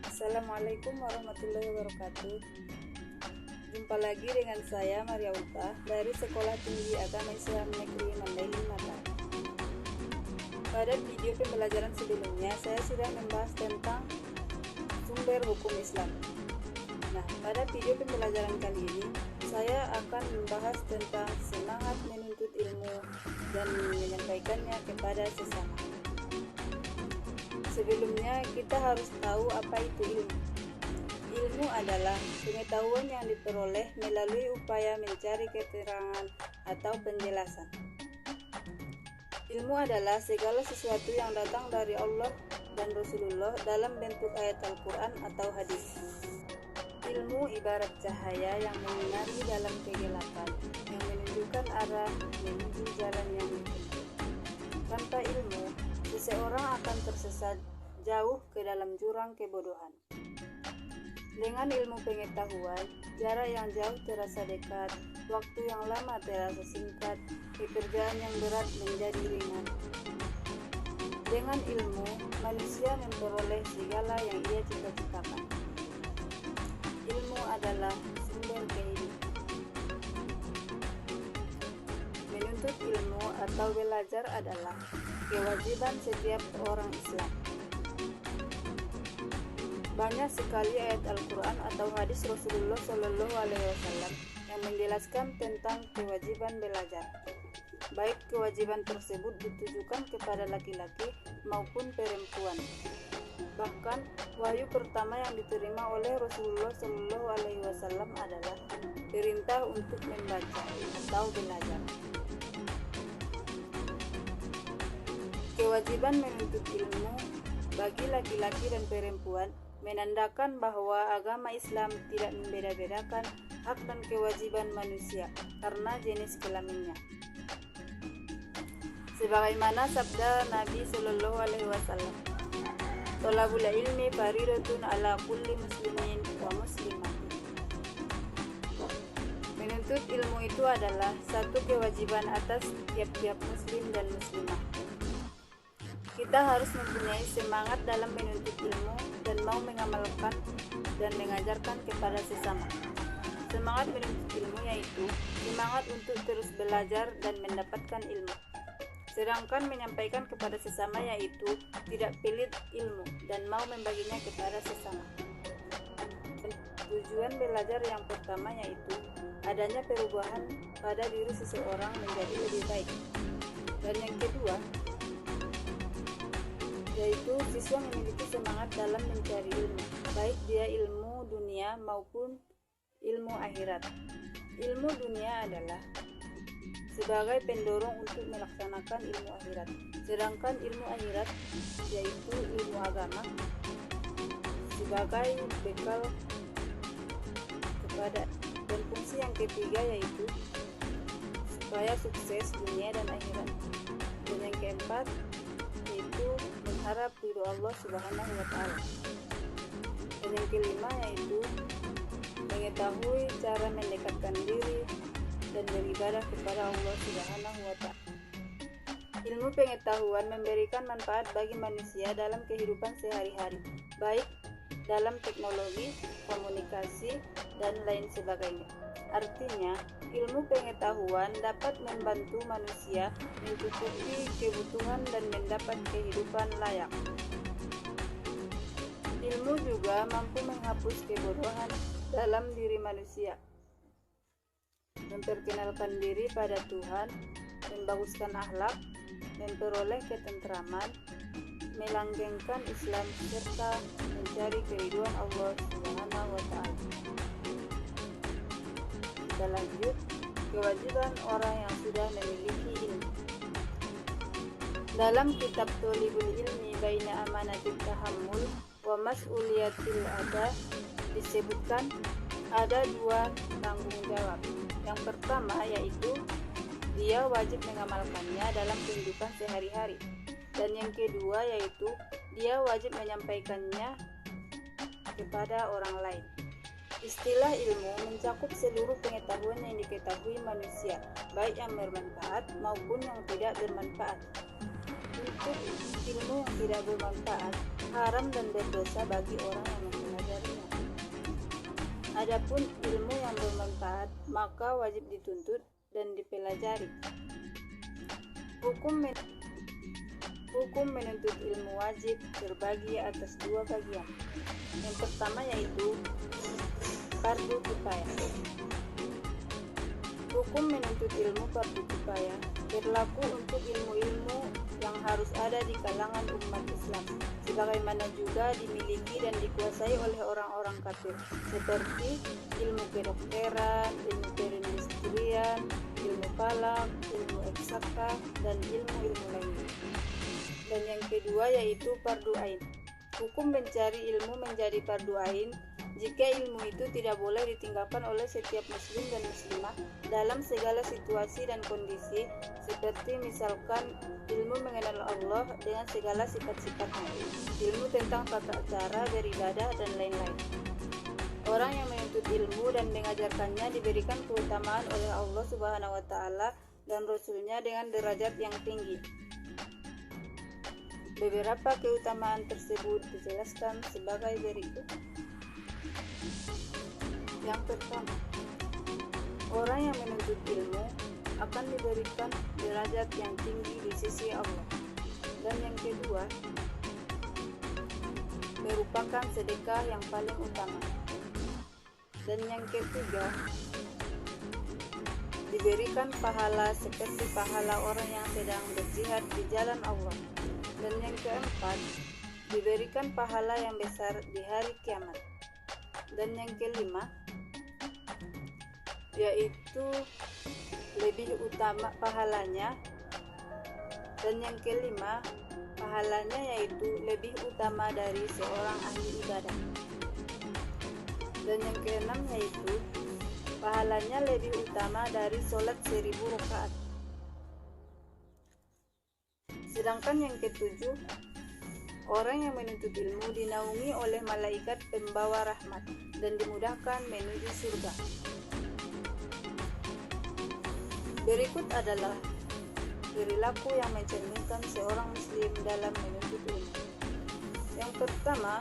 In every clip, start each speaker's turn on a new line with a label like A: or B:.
A: Assalamualaikum warahmatullahi wabarakatuh. Jumpa lagi dengan saya Maria Ulta dari Sekolah Tinggi Agama Islam Negeri Mandailing Mataram. Pada video pembelajaran sebelumnya saya sudah membahas tentang sumber hukum Islam. Nah, pada video pembelajaran kali ini saya akan membahas tentang semangat menuntut ilmu dan menyampaikannya kepada sesama. Sebelumnya kita harus tahu apa itu ilmu. Ilmu adalah pengetahuan yang diperoleh melalui upaya mencari keterangan atau penjelasan. Ilmu adalah segala sesuatu yang datang dari Allah dan Rasulullah dalam bentuk ayat Al-Quran atau hadis. Ilmu ibarat cahaya yang menyinari dalam kegelapan, yang menunjukkan arah menuju jalan yang ditempuh. Tanpa ilmu, seseorang akan tersesat jauh ke dalam jurang kebodohan. Dengan ilmu pengetahuan, jarak yang jauh terasa dekat, waktu yang lama terasa singkat, pekerjaan yang berat menjadi ringan. Dengan ilmu, manusia memperoleh segala yang ia cita-citakan. Ilmu adalah sumber kehidupan. Menuntut ilmu atau belajar adalah kewajiban setiap orang Islam. Banyak sekali ayat Al-Quran atau hadis Rasulullah SAW yang menjelaskan tentang kewajiban belajar. Baik kewajiban tersebut ditujukan kepada laki-laki maupun perempuan. Bahkan wahyu pertama yang diterima oleh Rasulullah SAW adalah perintah untuk membaca atau belajar. Kewajiban menuntut ilmu bagi laki-laki dan perempuan menandakan bahwa agama Islam tidak membeda-bedakan hak dan kewajiban manusia karena jenis kelaminnya. Sebagaimana sabda Nabi SAW, "Thalabul ilmi faridatun ala kulli muslimin wa muslimah." Menuntut ilmu itu adalah satu kewajiban atas tiap-tiap muslim dan muslimah. Kita harus mempunyai semangat dalam menuntut ilmu dan mau mengamalkan dan mengajarkan kepada sesama. Semangat menuntut ilmu yaitu semangat untuk terus belajar dan mendapatkan ilmu. Sedangkan menyampaikan kepada sesama yaitu tidak pelit ilmu dan mau membaginya kepada sesama. Tujuan belajar yang pertama yaitu adanya perubahan pada diri seseorang menjadi lebih baik. Dan yang kedua yaitu siswa memiliki semangat dalam mencari ilmu, baik dia ilmu dunia maupun ilmu akhirat. Ilmu dunia adalah sebagai pendorong untuk melaksanakan ilmu akhirat, sedangkan ilmu akhirat yaitu ilmu agama sebagai bekal kepada. Dan fungsi yang ketiga yaitu supaya sukses dunia dan akhirat. Dan yang keempat yaitu mengharap ridho Allah Subhanahu wa Ta'ala. Dan yang kelima yaitu mengetahui cara mendekatkan diri dan beribadah kepada Allah Subhanahu wa Ta'ala. Ilmu pengetahuan memberikan manfaat bagi manusia dalam kehidupan sehari-hari, baik dalam teknologi, komunikasi, dan lain sebagainya. Artinya, ilmu pengetahuan dapat membantu manusia mencukupi kebutuhan dan mendapat kehidupan layak. Ilmu juga mampu menghapus kebodohan dalam diri manusia, memperkenalkan diri pada Tuhan, membaguskan akhlak, memperoleh ketentraman, melanggengkan Islam, serta mencari keridhaan Allah Subhanahu wa Ta'ala. Kita lanjut, kewajiban orang yang sudah memiliki ilmu. Dalam kitab Thalibul Ilmi Baina Amanatit Tahammul wa Mas'uliyatil Ada disebutkan ada dua tanggung jawab. Yang pertama yaitu dia wajib mengamalkannya dalam kehidupan sehari-hari, dan yang kedua yaitu dia wajib menyampaikannya kepada orang lain. Istilah ilmu mencakup seluruh pengetahuan yang diketahui manusia, baik yang bermanfaat maupun yang tidak bermanfaat. Untuk ilmu yang tidak bermanfaat, haram dan berdosa bagi orang yang mempelajarinya. Adapun ilmu yang bermanfaat, maka wajib dituntut dan dipelajari. Hukum menuntut ilmu wajib terbagi atas dua bagian. Yang pertama yaitu fardu kifayah. Hukum menuntut ilmu fardu kifayah berlaku untuk ilmu-ilmu yang harus ada di kalangan umat Islam, sebagaimana juga dimiliki dan dikuasai oleh orang-orang kafir, seperti ilmu kedokteran, ilmu perindustrian, ilmu falak, ilmu eksakta, dan ilmu-ilmu lainnya. Dan yang kedua yaitu fardu ain. Hukum mencari ilmu menjadi fardu ain jika ilmu itu tidak boleh ditinggalkan oleh setiap muslim dan muslimah dalam segala situasi dan kondisi, seperti misalkan ilmu mengenal Allah dengan segala sifat-sifatnya, ilmu tentang tata cara beribadah, dan lain-lain. Orang yang menuntut ilmu dan mengajarkannya diberikan keutamaan oleh Allah Subhanahu wa Ta'ala dan Rasul-Nya dengan derajat yang tinggi. Beberapa keutamaan tersebut dijelaskan sebagai berikut. Yang pertama, orang yang menuntut ilmu akan diberikan derajat yang tinggi di sisi Allah. Dan yang kedua, merupakan sedekah yang paling utama. Dan yang ketiga, diberikan pahala seperti pahala orang yang sedang berjihad di jalan Allah. Dan yang keempat, diberikan pahala yang besar di hari kiamat. Dan yang kelima, yaitu lebih utama pahalanya. Dan yang kelima, pahalanya yaitu lebih utama dari seorang ahli ibadah. Dan yang keenam yaitu pahalanya lebih utama dari sholat 1000 rakaat. Sedangkan yang ketujuh, orang yang menuntut ilmu dinaungi oleh malaikat pembawa rahmat dan dimudahkan menuju surga. Berikut adalah perilaku yang mencerminkan seorang muslim dalam menuntut ilmu. Yang pertama,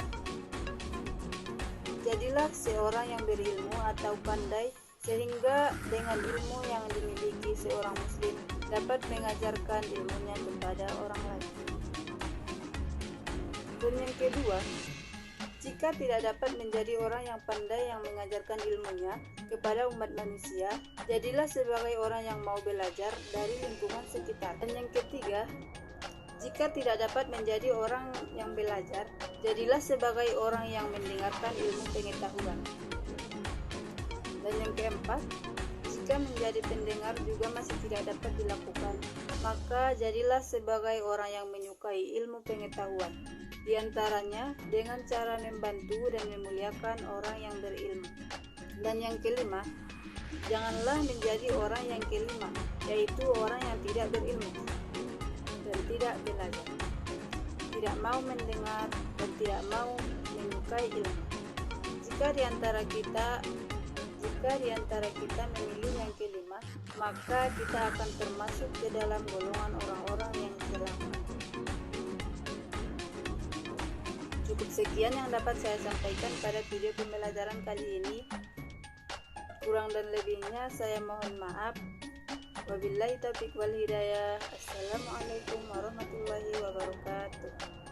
A: jadilah seorang yang berilmu atau pandai, sehingga dengan ilmu yang dimiliki seorang muslim dapat mengajarkan ilmunya kepada orang lain. Dan yang kedua, jika tidak dapat menjadi orang yang pandai yang mengajarkan ilmunya kepada umat manusia, jadilah sebagai orang yang mau belajar dari lingkungan sekitar. Dan yang ketiga, jika tidak dapat menjadi orang yang belajar, jadilah sebagai orang yang mendengarkan ilmu pengetahuan. Dan yang keempat, jika menjadi pendengar juga masih tidak dapat dilakukan, maka jadilah sebagai orang yang menyukai ilmu pengetahuan, di antaranya dengan cara membantu dan memuliakan orang yang berilmu. Dan yang kelima, janganlah menjadi orang yang kelima, yaitu orang yang tidak berilmu dan tidak belajar, tidak mau mendengar dan tidak mau menyukai ilmu. Jika di antara kita memilih yang kelima, maka kita akan termasuk ke dalam golongan orang-orang yang celaka. Cukup sekian yang dapat saya sampaikan pada video pembelajaran kali ini. Kurang dan lebihnya saya mohon maaf. Wabillahi taufiq wal hidayah. Assalamualaikum warahmatullahi wabarakatuh.